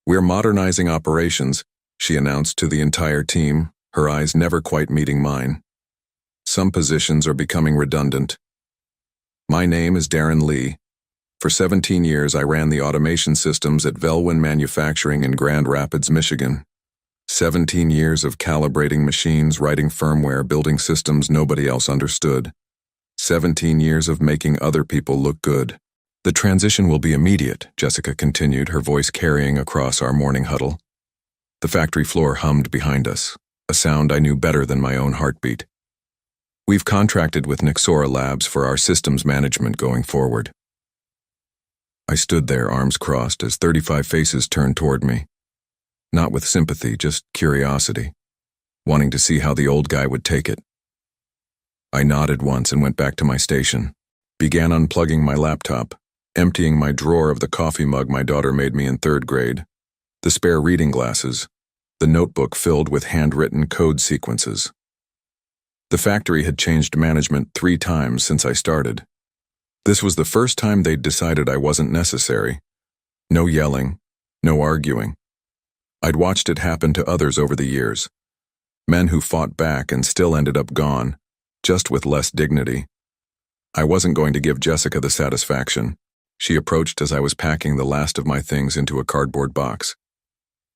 "We're modernizing operations," she announced to the entire team, her eyes never quite meeting mine. "Some positions are becoming redundant." My name is Darren Lee. For 17 years, I ran the automation systems at Velwin Manufacturing in Grand Rapids, Michigan. 17 years of calibrating machines, writing firmware, building systems nobody else understood. 17 years of making other people look good. "The transition will be immediate," Jessica continued, her voice carrying across our morning huddle. The factory floor hummed behind us, a sound I knew better than my own heartbeat. "We've contracted with Nexora Labs for our systems management going forward." I stood there, arms crossed, as 35 faces turned toward me. Not with sympathy, just curiosity, wanting to see how the old guy would take it. I nodded once and went back to my station, began unplugging my laptop, emptying my drawer of the coffee mug my daughter made me in 3rd grade, the spare reading glasses, the notebook filled with handwritten code sequences. The factory had changed management 3 times since I started. This was the first time they'd decided I wasn't necessary. No yelling, no arguing. I'd watched it happen to others over the years. Men who fought back and still ended up gone, just with less dignity. I wasn't going to give Jessica the satisfaction. She approached as I was packing the last of my things into a cardboard box.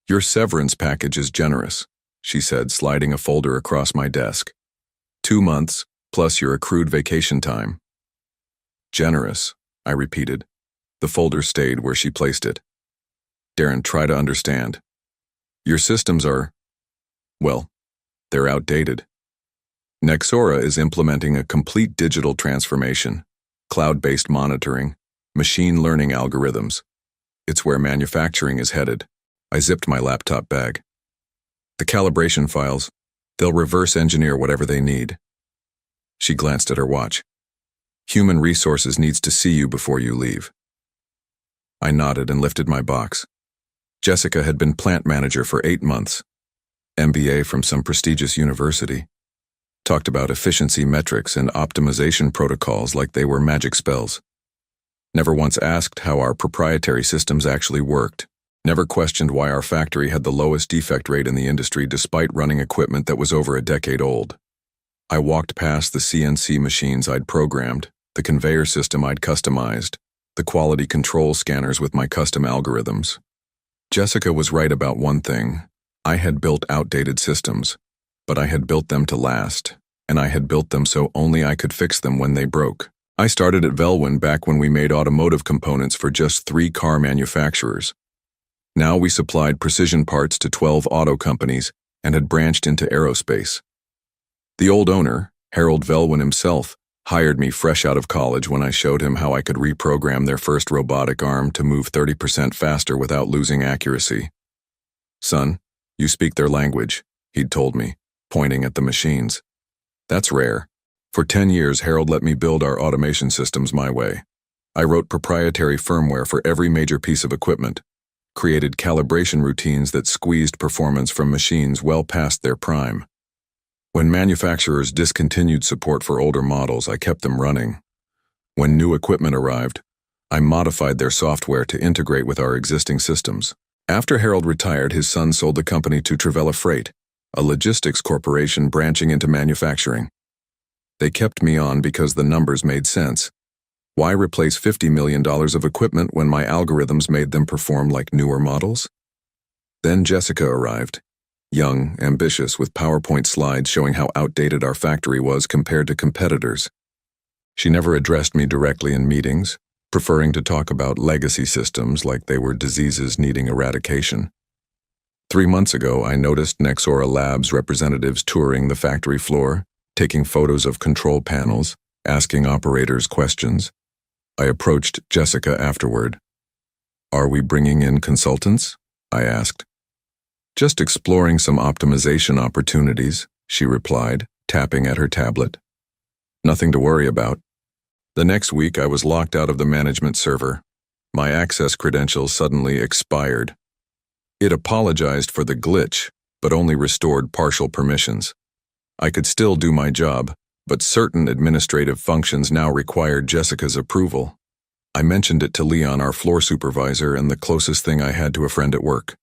"Your severance package is generous," she said, sliding a folder across my desk. 2 months, plus your accrued vacation time." "Generous," I repeated. The folder stayed where she placed it. "Darren, try to understand. Your systems are, well, they're outdated. Nexora is implementing a complete digital transformation, cloud-based monitoring, machine learning algorithms. It's where manufacturing is headed." I zipped my laptop bag. "The calibration files, they'll reverse engineer whatever they need." She glanced at her watch. "Human resources needs to see you before you leave." I nodded and lifted my box. Jessica had been plant manager for 8 months, MBA from some prestigious university. Talked about efficiency metrics and optimization protocols like they were magic spells. Never once asked how our proprietary systems actually worked. Never questioned why our factory had the lowest defect rate in the industry despite running equipment that was over a decade old. I walked past the CNC machines I'd programmed, the conveyor system I'd customized, the quality control scanners with my custom algorithms. Jessica was right about one thing. I had built outdated systems, but I had built them to last, and I had built them so only I could fix them when they broke. I started at Velwin back when we made automotive components for just 3 car manufacturers. Now we supplied precision parts to 12 auto companies and had branched into aerospace. The old owner, Harold Velwin himself, hired me fresh out of college when I showed him how I could reprogram their first robotic arm to move 30% faster without losing accuracy. "Son, you speak their language," he'd told me, pointing at the machines. "That's rare." For 10 years, Harold let me build our automation systems my way. I wrote proprietary firmware for every major piece of equipment, created calibration routines that squeezed performance from machines well past their prime. When manufacturers discontinued support for older models, I kept them running. When new equipment arrived, I modified their software to integrate with our existing systems. After Harold retired, his son sold the company to Travella Freight, a logistics corporation branching into manufacturing. They kept me on because the numbers made sense. Why replace $50 million of equipment when my algorithms made them perform like newer models? Then Jessica arrived. Young, ambitious, with PowerPoint slides showing how outdated our factory was compared to competitors. She never addressed me directly in meetings, preferring to talk about legacy systems like they were diseases needing eradication. 3 months ago, I noticed Nexora Labs representatives touring the factory floor, taking photos of control panels, asking operators questions. I approached Jessica afterward. "Are we bringing in consultants?" I asked. "Just exploring some optimization opportunities," she replied, tapping at her tablet. "Nothing to worry about." The next week, I was locked out of the management server. My access credentials suddenly expired. It apologized for the glitch, but only restored partial permissions. I could still do my job, but certain administrative functions now required Jessica's approval. I mentioned it to Leon, our floor supervisor, and the closest thing I had to a friend at work.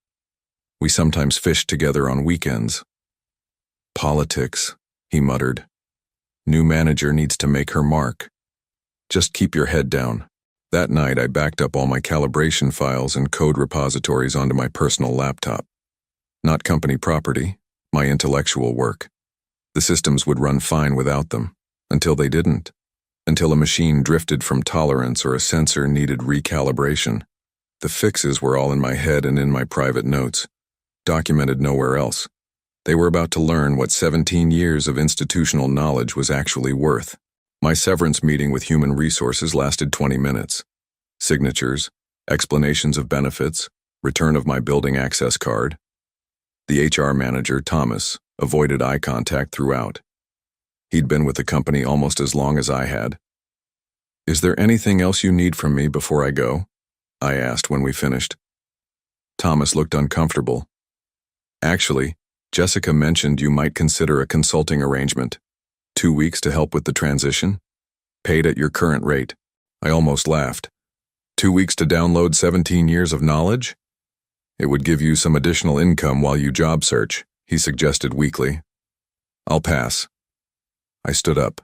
We sometimes fished together on weekends. Politics, he muttered. New manager needs to make her mark. Just keep your head down. That night, I backed up all my calibration files and code repositories onto my personal laptop. Not company property, my intellectual work. The systems would run fine without them, until they didn't. Until a machine drifted from tolerance or a sensor needed recalibration. The fixes were all in my head and in my private notes, documented nowhere else. They were about to learn what 17 years of institutional knowledge was actually worth. My severance meeting with human resources lasted 20 minutes. Signatures, explanations of benefits, return of my building access card. The HR manager, Thomas, avoided eye contact throughout. He'd been with the company almost as long as I had. "Is there anything else you need from me before I go?" I asked when we finished. Thomas looked uncomfortable. "Actually, Jessica mentioned you might consider a consulting arrangement. 2 weeks to help with the transition? Paid at your current rate." I almost laughed. 2 weeks to download 17 years of knowledge? "It would give you some additional income while you job search," he suggested weakly. "I'll pass." I stood up.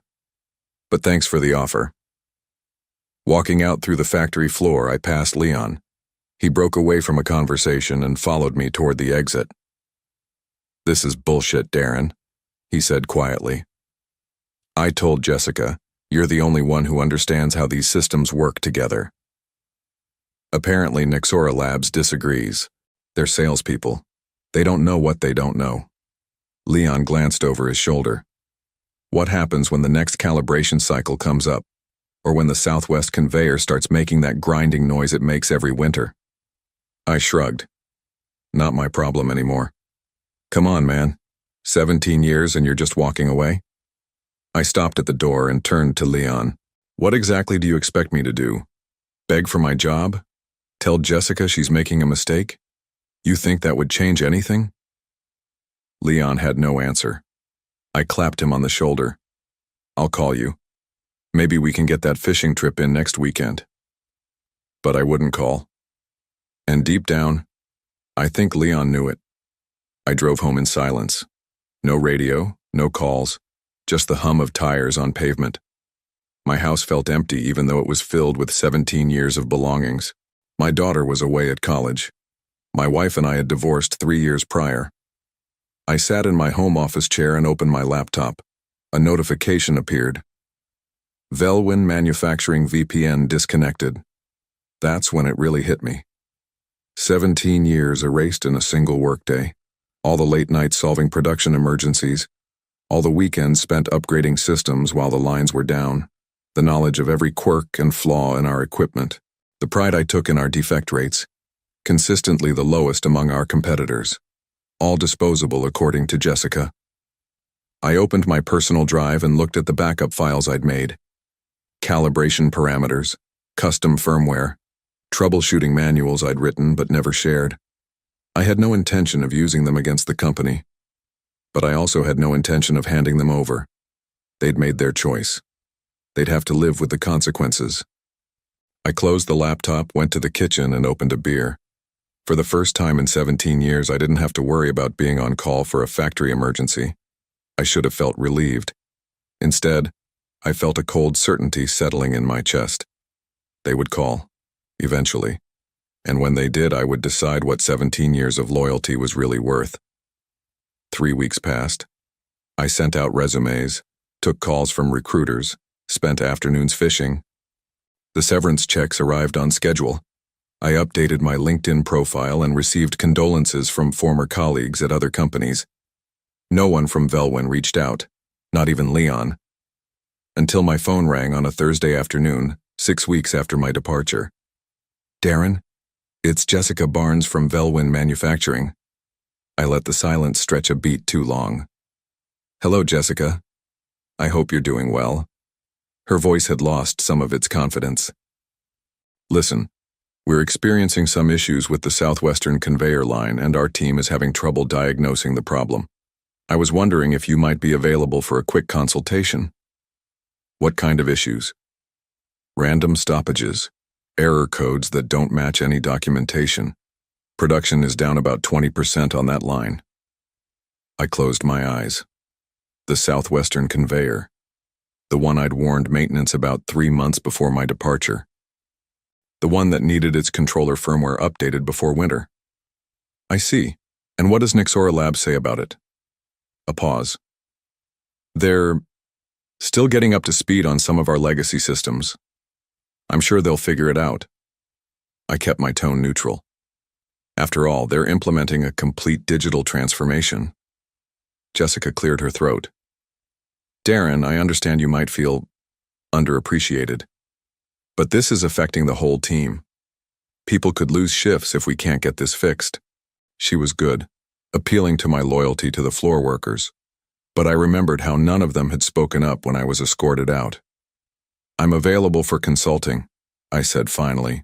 "But thanks for the offer." Walking out through the factory floor, I passed Leon. He broke away from a conversation and followed me toward the exit. "This is bullshit, Darren," he said quietly. "I told Jessica, you're the only one who understands how these systems work together." Apparently, Nexora Labs disagrees. They're salespeople. They don't know what they don't know. Leon glanced over his shoulder. "What happens when the next calibration cycle comes up? Or when the Southwest conveyor starts making that grinding noise it makes every winter?" I shrugged. "Not my problem anymore." "Come on, man. 17 years and you're just walking away?" I stopped at the door and turned to Leon. "What exactly do you expect me to do? Beg for my job? Tell Jessica she's making a mistake? You think that would change anything?" Leon had no answer. I clapped him on the shoulder. "I'll call you. Maybe we can get that fishing trip in next weekend." But I wouldn't call. And deep down, I think Leon knew it. I drove home in silence. No radio, no calls, just the hum of tires on pavement. My house felt empty even though it was filled with 17 years of belongings. My daughter was away at college. My wife and I had divorced 3 years prior. I sat in my home office chair and opened my laptop. A notification appeared. Velwin Manufacturing VPN disconnected. That's when it really hit me. 17 years erased in a single workday. All the late nights solving production emergencies. All the weekends spent upgrading systems while the lines were down. The knowledge of every quirk and flaw in our equipment. The pride I took in our defect rates. Consistently the lowest among our competitors. All disposable according to Jessica. I opened my personal drive and looked at the backup files I'd made. Calibration parameters, custom firmware, troubleshooting manuals I'd written but never shared. I had no intention of using them against the company, but I also had no intention of handing them over. They'd made their choice. They'd have to live with the consequences. I closed the laptop, went to the kitchen, and opened a beer. For the first time in 17 years, I didn't have to worry about being on call for a factory emergency. I should have felt relieved. Instead, I felt a cold certainty settling in my chest. They would call, eventually. And when they did, I would decide what 17 years of loyalty was really worth. 3 weeks passed. I sent out resumes, took calls from recruiters, spent afternoons fishing. The severance checks arrived on schedule. I updated my LinkedIn profile and received condolences from former colleagues at other companies. No one from Velwin reached out, not even Leon. Until my phone rang on a Thursday afternoon, 6 weeks after my departure. "Darren, it's Jessica Barnes from Velwin Manufacturing." I let the silence stretch a beat too long. "Hello, Jessica. I hope you're doing well." Her voice had lost some of its confidence. "Listen, we're experiencing some issues with the Southwestern conveyor line and our team is having trouble diagnosing the problem. I was wondering if you might be available for a quick consultation." "What kind of issues?" "Random stoppages. Error codes that don't match any documentation. Production is down about 20% on that line. I closed my eyes. The southwestern conveyor. The one I'd warned maintenance about 3 months before my departure. The one that needed its controller firmware updated before winter. I see. And what does Nixora Labs say about it? A pause. They're still getting up to speed on some of our legacy systems. I'm sure they'll figure it out. I kept my tone neutral. After all, they're implementing a complete digital transformation. Jessica cleared her throat. Darren, I understand you might feel underappreciated. But this is affecting the whole team. People could lose shifts if we can't get this fixed. She was good, appealing to my loyalty to the floor workers. But I remembered how none of them had spoken up when I was escorted out. I'm available for consulting, I said finally.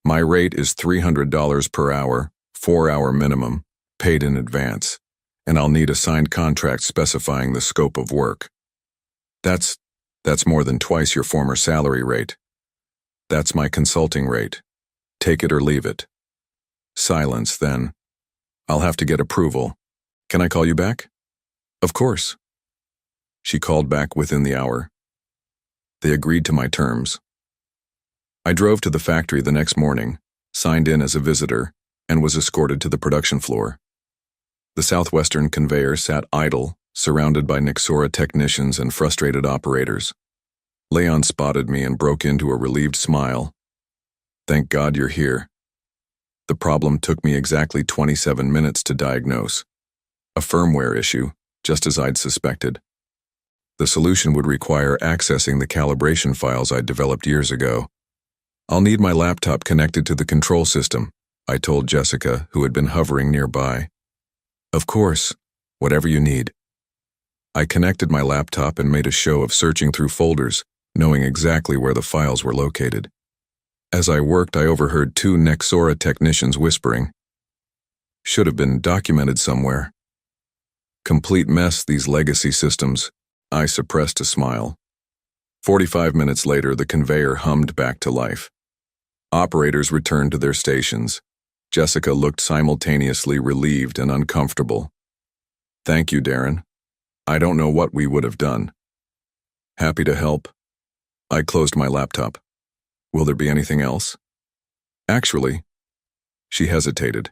My rate is $300 per hour, 4-hour minimum, paid in advance, and I'll need a signed contract specifying the scope of work. That's more than twice your former salary rate. That's my consulting rate. Take it or leave it. Silence, then. I'll have to get approval. Can I call you back? Of course. She called back within the hour. They agreed to my terms. I drove to the factory the next morning, signed in as a visitor, and was escorted to the production floor. The southwestern conveyor sat idle, surrounded by Nixora technicians and frustrated operators. Leon spotted me and broke into a relieved smile. Thank God you're here. The problem took me exactly 27 minutes to diagnose. A firmware issue, just as I'd suspected. The solution would require accessing the calibration files I'd developed years ago. I'll need my laptop connected to the control system, I told Jessica, who had been hovering nearby. Of course, whatever you need. I connected my laptop and made a show of searching through folders, knowing exactly where the files were located. As I worked, I overheard 2 Nixora technicians whispering. Should have been documented somewhere. Complete mess, these legacy systems. I suppressed a smile. 45 minutes later, the conveyor hummed back to life. Operators returned to their stations. Jessica looked simultaneously relieved and uncomfortable. Thank you, Darren. I don't know what we would have done. Happy to help. I closed my laptop. Will there be anything else? Actually, she hesitated.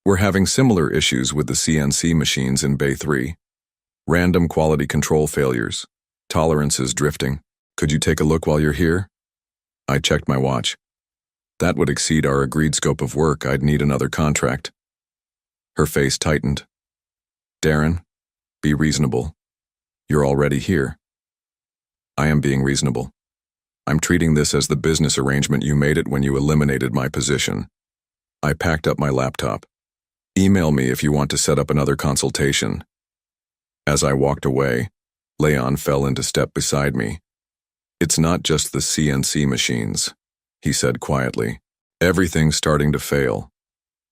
We're having similar issues with the CNC machines in Bay 3. Random quality control failures, tolerances drifting. Could you take a look while you're here? I checked my watch. That would exceed our agreed scope of work. I'd need another contract. Her face tightened. Darren, be reasonable. You're already here. I am being reasonable. I'm treating this as the business arrangement you made it when you eliminated my position. I packed up my laptop. Email me if you want to set up another consultation. As I walked away, Leon fell into step beside me. It's not just the CNC machines, he said quietly. Everything's starting to fail.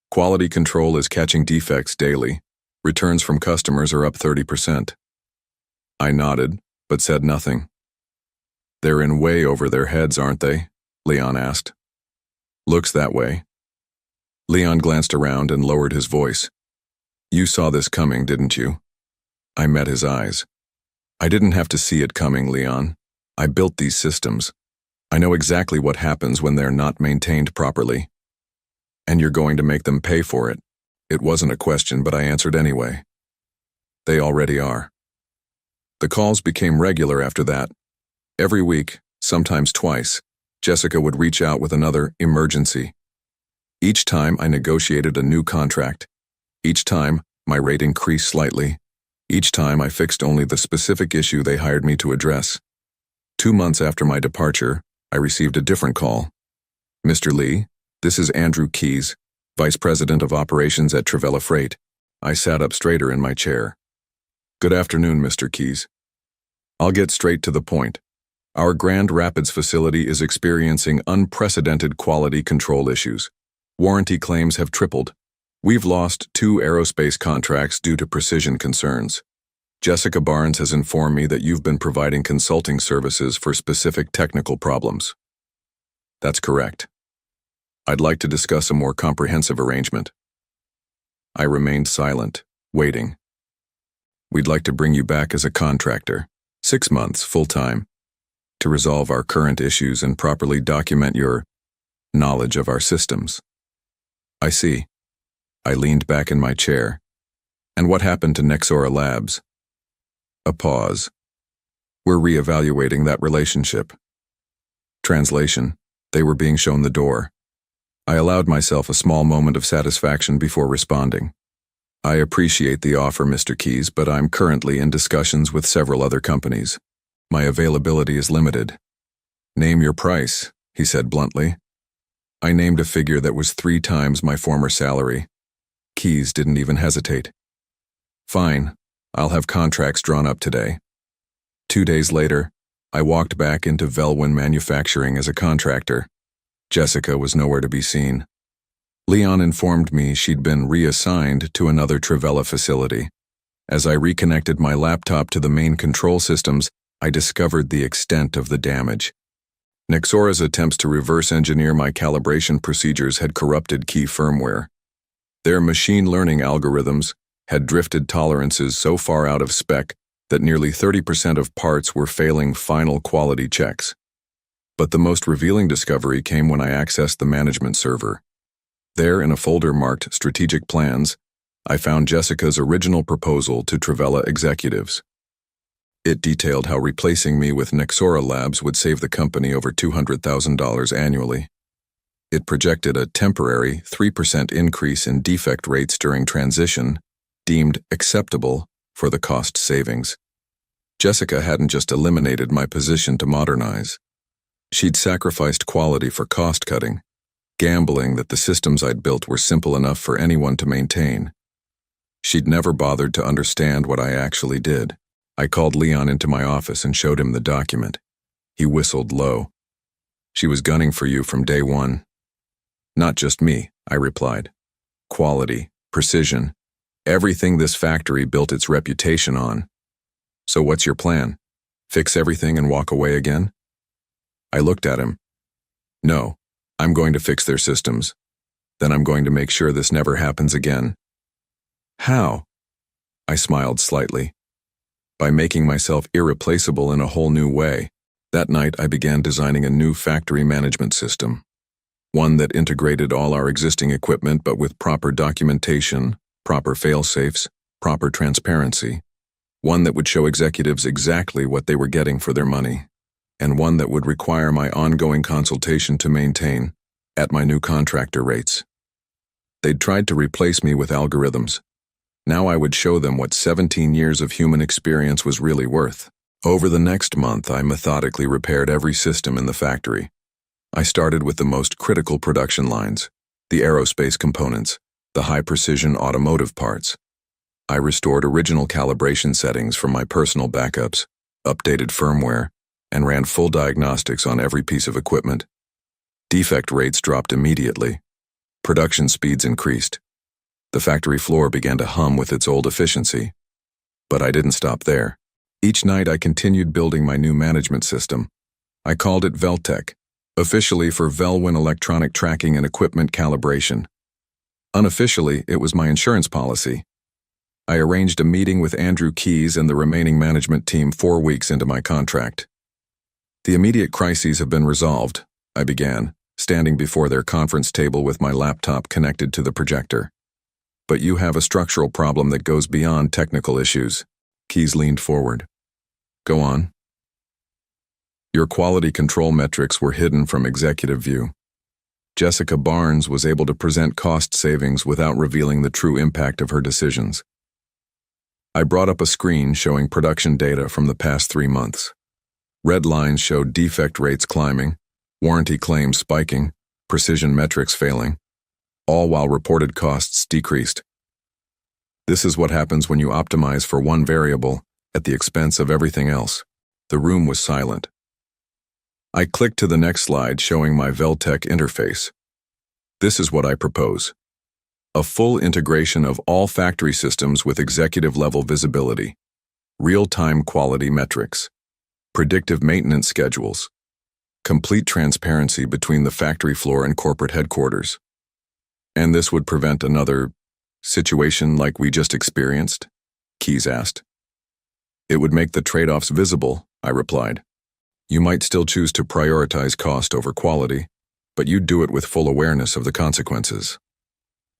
Quality control is catching defects daily. Returns from customers are up 30%. I nodded, but said nothing. They're in way over their heads, aren't they? Leon asked. Looks that way. Leon glanced around and lowered his voice. You saw this coming, didn't you? I met his eyes. I didn't have to see it coming, Leon. I built these systems. I know exactly what happens when they're not maintained properly. And you're going to make them pay for it. It wasn't a question, but I answered anyway. They already are. The calls became regular after that. Every week, sometimes twice, Jessica would reach out with another emergency. Each time I negotiated a new contract. Each time my rate increased slightly. Each time I fixed only the specific issue they hired me to address. 2 months after my departure, I received a different call. Mr. Lee, this is Andrew Keyes, Vice President of Operations at Trevella Freight. I sat up straighter in my chair. Good afternoon, Mr. Keyes. I'll get straight to the point. Our Grand Rapids facility is experiencing unprecedented quality control issues. Warranty claims have tripled. We've lost 2 aerospace contracts due to precision concerns. Jessica Barnes has informed me that you've been providing consulting services for specific technical problems. That's correct. I'd like to discuss a more comprehensive arrangement. I remained silent, waiting. We'd like to bring you back as a contractor, 6 months, full-time, to resolve our current issues and properly document your knowledge of our systems. I see. I leaned back in my chair. And what happened to Nexora Labs? A pause. We're reevaluating that relationship. Translation: they were being shown the door. I allowed myself a small moment of satisfaction before responding. I appreciate the offer, Mr. Keys, but I'm currently in discussions with several other companies. My availability is limited. Name your price, he said bluntly. I named a figure that was 3 times my former salary. Keys didn't even hesitate. Fine, I'll have contracts drawn up today. 2 days later, I walked back into Velwin Manufacturing as a contractor. Jessica was nowhere to be seen. Leon informed me she'd been reassigned to another Trivella facility. As I reconnected my laptop to the main control systems, I discovered the extent of the damage. Nexora's attempts to reverse engineer my calibration procedures had corrupted key firmware. Their machine learning algorithms had drifted tolerances so far out of spec that nearly 30% of parts were failing final quality checks. But the most revealing discovery came when I accessed the management server. There, in a folder marked Strategic Plans, I found Jessica's original proposal to Trivella executives. It detailed how replacing me with Nexora Labs would save the company over $200,000 annually. It projected a temporary 3% increase in defect rates during transition, deemed acceptable for the cost savings. Jessica hadn't just eliminated my position to modernize. She'd sacrificed quality for cost-cutting, gambling that the systems I'd built were simple enough for anyone to maintain. She'd never bothered to understand what I actually did. I called Leon into my office and showed him the document. He whistled low. She was gunning for you from day one. Not just me, I replied. Quality, precision, everything this factory built its reputation on. So what's your plan? Fix everything and walk away again? I looked at him. No, I'm going to fix their systems. Then I'm going to make sure this never happens again. How? I smiled slightly. By making myself irreplaceable in a whole new way. That night I began designing a new factory management system. One that integrated all our existing equipment but with proper documentation, proper fail-safes, proper transparency. One that would show executives exactly what they were getting for their money. And one that would require my ongoing consultation to maintain, at my new contractor rates. They'd tried to replace me with algorithms. Now I would show them what 17 years of human experience was really worth. Over the next month, I methodically repaired every system in the factory. I started with the most critical production lines, the aerospace components, the high-precision automotive parts. I restored original calibration settings from my personal backups, updated firmware, and ran full diagnostics on every piece of equipment. Defect rates dropped immediately. Production speeds increased. The factory floor began to hum with its old efficiency. But I didn't stop there. Each night I continued building my new management system. I called it Veltech, officially for Velwin Electronic Tracking and Equipment Calibration. Unofficially, it was my insurance policy. I arranged a meeting with Andrew Keys and the remaining management team 4 weeks into my contract. The immediate crises have been resolved, I began, standing before their conference table with my laptop connected to the projector. But you have a structural problem that goes beyond technical issues. Keys leaned forward. Go on. Your quality control metrics were hidden from executive view. Jessica Barnes was able to present cost savings without revealing the true impact of her decisions. I brought up a screen showing production data from the past 3 months. Red lines showed defect rates climbing, warranty claims spiking, precision metrics failing, all while reported costs decreased. This is what happens when you optimize for one variable at the expense of everything else. The room was silent. I clicked to the next slide showing my Veltech interface. This is what I propose. A full integration of all factory systems with executive-level visibility, real-time quality metrics, predictive maintenance schedules, Complete transparency between the factory floor and corporate headquarters. And this would prevent another situation like we just experienced? Keyes asked. It would make the trade-offs visible, I replied. You might still choose to prioritize cost over quality, but you'd do it with full awareness of the consequences.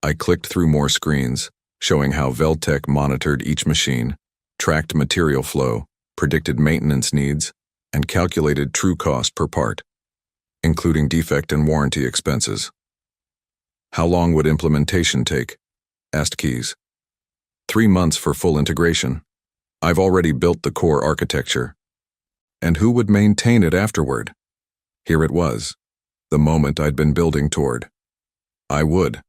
I clicked through more screens, showing how Veltec monitored each machine, tracked material flow, predicted maintenance needs, and calculated true cost per part, including defect and warranty expenses. How long would implementation take? Asked Keyes. 3 months for full integration. I've already built the core architecture. And who would maintain it afterward? Here it was, the moment I'd been building toward. I would,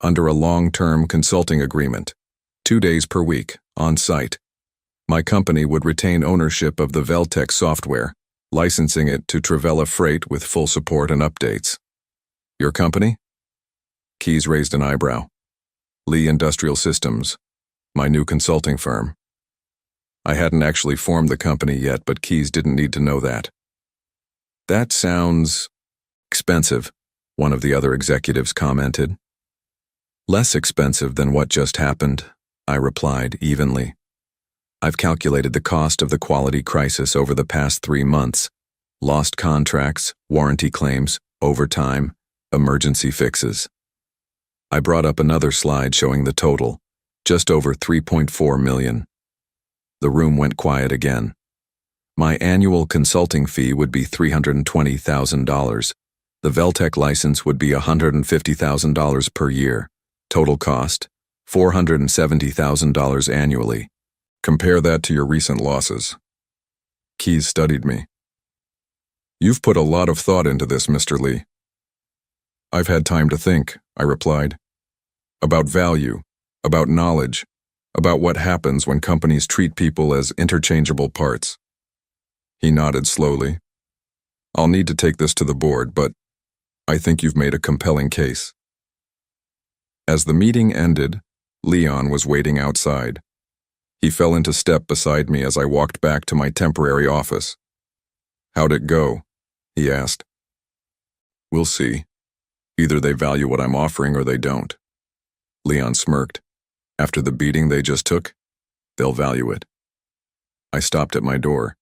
under a long-term consulting agreement, 2 days per week, on site. My company would retain ownership of the Veltec software, licensing it to Travella Freight with full support and updates. Your company? Keyes raised an eyebrow. Lee Industrial Systems, my new consulting firm. I hadn't actually formed the company yet, but Keyes didn't need to know that. That sounds expensive, one of the other executives commented. Less expensive than what just happened, I replied evenly. I've calculated the cost of the quality crisis over the past 3 months. Lost contracts, warranty claims, overtime, emergency fixes. I brought up another slide showing the total, just over $3.4 million. The room went quiet again. My annual consulting fee would be $320,000. The Veltec license would be $150,000 per year. Total cost, $470,000 annually. Compare that to your recent losses. Keyes studied me. You've put a lot of thought into this, Mr. Lee. I've had time to think, I replied. About value, about knowledge, about what happens when companies treat people as interchangeable parts. He nodded slowly. I'll need to take this to the board, but I think you've made a compelling case. As the meeting ended, Leon was waiting outside. He fell into step beside me as I walked back to my temporary office. How'd it go? He asked. We'll see. Either they value what I'm offering or they don't. Leon smirked. After the beating they just took, they'll value it. I stopped at my door.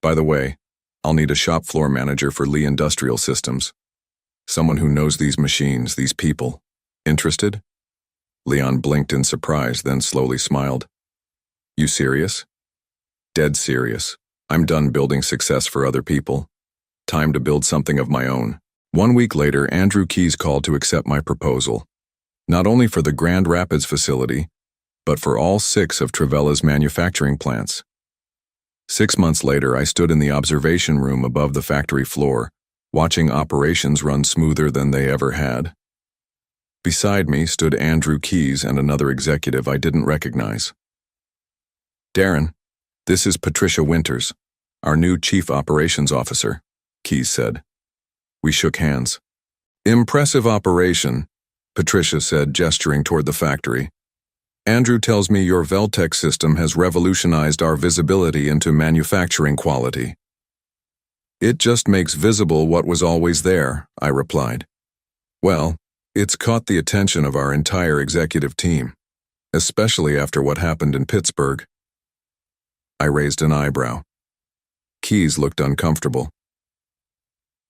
By the way, I'll need a shop floor manager for Lee Industrial Systems. Someone who knows these machines, these people. Interested? Leon blinked in surprise, then slowly smiled. You serious? Dead serious. I'm done building success for other people. Time to build something of my own. 1 week later, Andrew Keyes called to accept my proposal. Not only for the Grand Rapids facility, but for all 6 of Travella's manufacturing plants. 6 months later, I stood in the observation room above the factory floor, watching operations run smoother than they ever had. Beside me stood Andrew Keyes and another executive I didn't recognize. Darren, this is Patricia Winters, our new Chief Operations Officer, Keyes said. We shook hands. Impressive operation, Patricia said, gesturing toward the factory. Andrew tells me your Veltec system has revolutionized our visibility into manufacturing quality. It just makes visible what was always there, I replied. Well, it's caught the attention of our entire executive team, especially after what happened in Pittsburgh. I raised an eyebrow. Keyes looked uncomfortable.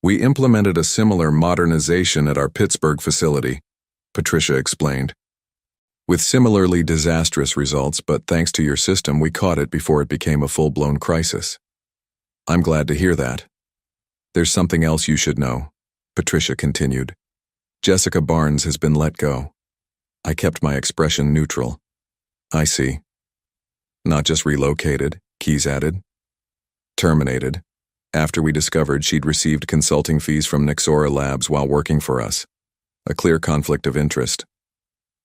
We implemented a similar modernization at our Pittsburgh facility, Patricia explained. With similarly disastrous results, but thanks to your system, we caught it before it became a full-blown crisis. I'm glad to hear that. There's something else you should know, Patricia continued. Jessica Barnes has been let go. I kept my expression neutral. I see. Not just relocated, Keyes added. Terminated, after we discovered she'd received consulting fees from Nexora Labs while working for us. A clear conflict of interest.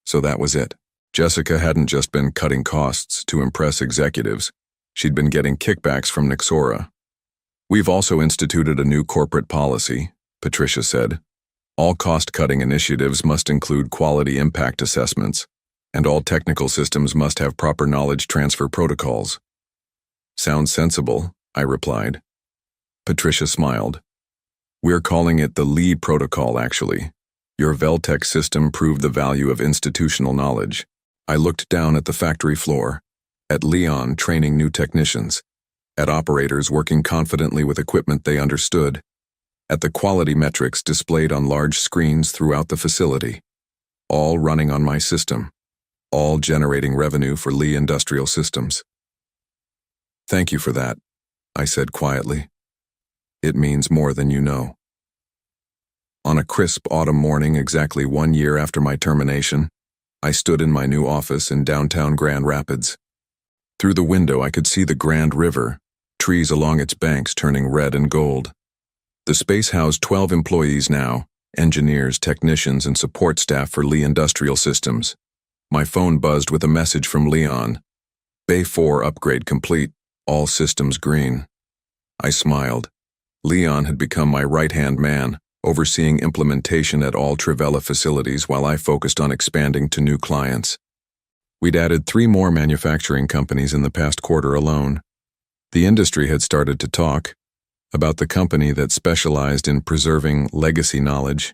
So that was it. Jessica hadn't just been cutting costs to impress executives. She'd been getting kickbacks from Nexora. We've also instituted a new corporate policy, Patricia said. All cost-cutting initiatives must include quality impact assessments, and all technical systems must have proper knowledge transfer protocols. Sounds sensible, I replied. Patricia smiled. We're calling it the Lee Protocol, actually. Your Veltec system proved the value of institutional knowledge. I looked down at the factory floor, at Leon training new technicians, at operators working confidently with equipment they understood, at the quality metrics displayed on large screens throughout the facility, all running on my system, all generating revenue for Lee Industrial Systems. Thank you for that, I said quietly. It means more than you know. On a crisp autumn morning exactly 1 year after my termination, I stood in my new office in downtown Grand Rapids. Through the window I could see the Grand River, trees along its banks turning red and gold. The space housed 12 employees now, engineers, technicians, and support staff for Lee Industrial Systems. My phone buzzed with a message from Leon. Bay 4 upgrade complete, all systems green. I smiled. Leon had become my right-hand man, overseeing implementation at all Trivella facilities while I focused on expanding to new clients. We'd added 3 more manufacturing companies in the past quarter alone. The industry had started to talk about the company that specialized in preserving legacy knowledge,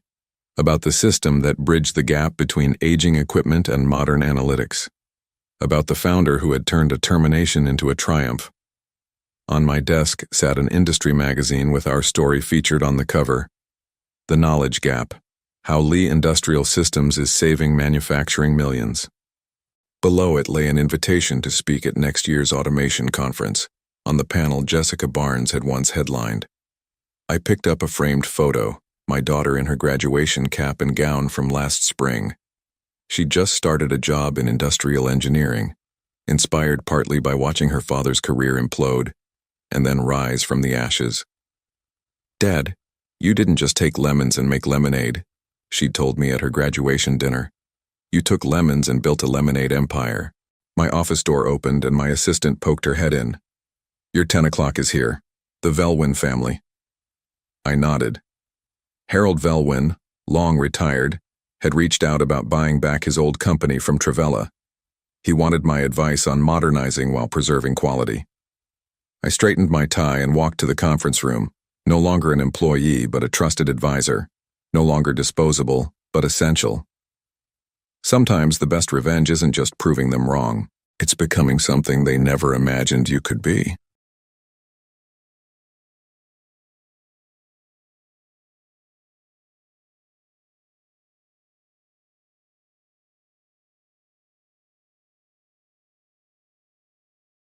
about the system that bridged the gap between aging equipment and modern analytics, about the founder who had turned a termination into a triumph. On my desk sat an industry magazine with our story featured on the cover. The Knowledge Gap, How Lee Industrial Systems is Saving Manufacturing Millions. Below it lay an invitation to speak at next year's automation conference. On the panel Jessica Barnes had once headlined. I picked up a framed photo, my daughter in her graduation cap and gown from last spring. She'd just started a job in industrial engineering, inspired partly by watching her father's career implode and then rise from the ashes. "Dad, you didn't just take lemons and make lemonade," she told me at her graduation dinner. "You took lemons and built a lemonade empire." My office door opened and my assistant poked her head in. "Your 10 o'clock is here. The Velwin family." I nodded. Harold Velwin, long retired, had reached out about buying back his old company from Trivella. He wanted my advice on modernizing while preserving quality. I straightened my tie and walked to the conference room, no longer an employee but a trusted advisor, no longer disposable but essential. Sometimes the best revenge isn't just proving them wrong, it's becoming something they never imagined you could be.